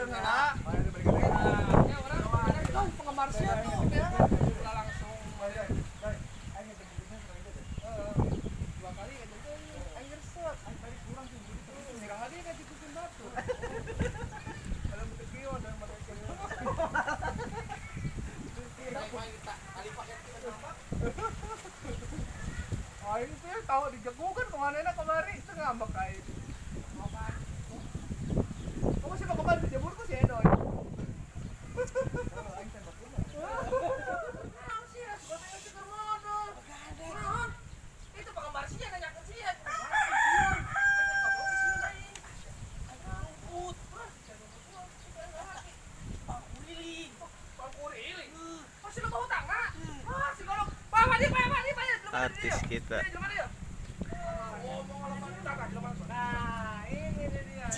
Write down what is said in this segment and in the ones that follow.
Nah, ya orang kan penggemar sia tuh dia langsung dua kali aja tuh air set tadi kurang sih gitu ngira lagi kan dikutin batu ada begitu ada mereka oh ini tuh tahu dijegukan kemana enak kemari itu ngambek kayak kamu sih mau kemana dijemur kok sih Edoy itu penggemar sih nanya ke sih artis kita. Nah, ini dia.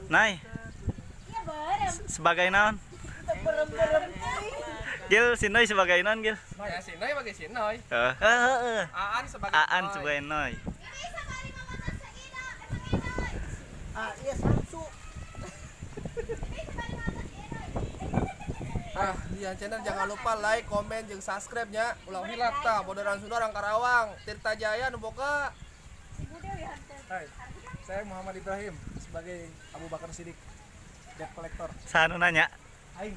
Nai. Sebagai naon? Gil Sinoy sebagai naon Gil? Ya Sinoy bagi Sinoy. Aan sebagai Noy. Iya Samsu. Di channel jangan lupa like, komen, jeung subscribe nya. Ulah hilap tah bodoran Sunda orang Karawang, Tirta Jaya nu boga. Hai. Saya Muhammad Ibrahim sebagai Abu Bakar Siddiq debt collector. Sanu nanya. Aing.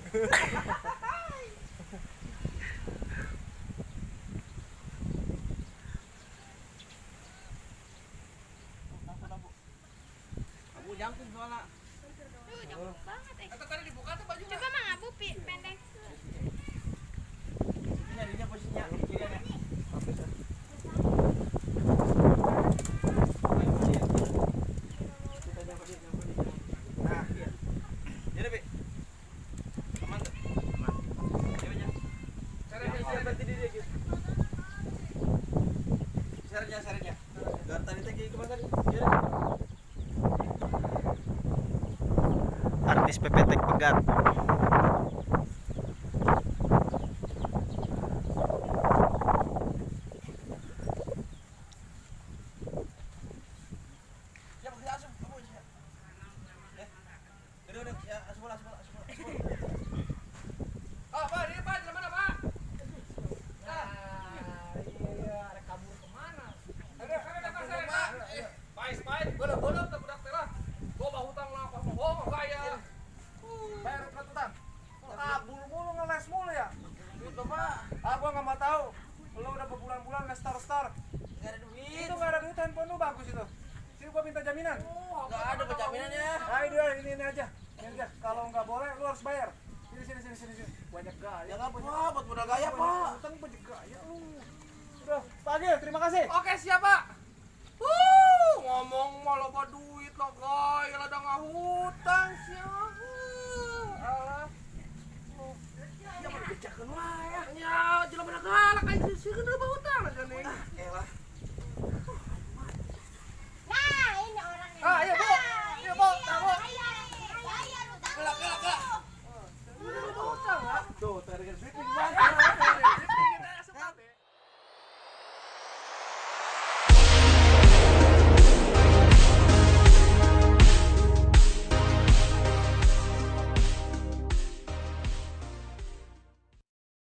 Abu jangkung soalnya. Jauh banget Eta tadi dibuka tuh bajunya. Coba Mang Abu pendek. Ini adinya posisinya kiriannya. Nah, iya. Jadi, Bi. Aman tuh. Aman. Coba aja. Caranya berarti dia gitu. Syaratnya. Gartan itu kayak gimana tadi? Artis PPT Pegat. Ya, bisa asup, kamu ya. Udah, ya, asup bola. Pak, ini Pak, di mana, Pak? Iya, ada kabur kemana? Ada Pak. Pais, boleh ke budak teh lah. Gua bawa hutang lah, pas bohong bayar. Bayar utang. Bulu-bulu ngeles mulu ya? Gitu, Pak. Gua enggak mau tahu. Lu udah berbulan-bulan nge-star. Enggak ada duit. Itu enggak ada duit, handphone lu bagus itu. Sini gua minta jaminan. Enggak ada penjaminannya. Nah, ini aja. Ini aja. Kalau enggak boleh lu harus bayar. Sini. Banyak gaya. Ya enggak punya buat modal gaya, Pak. Utang banyak gaya lu. Udah, Pak Agil, terima kasih. Oke siap Pak. Ngomong mau loba duit lo goy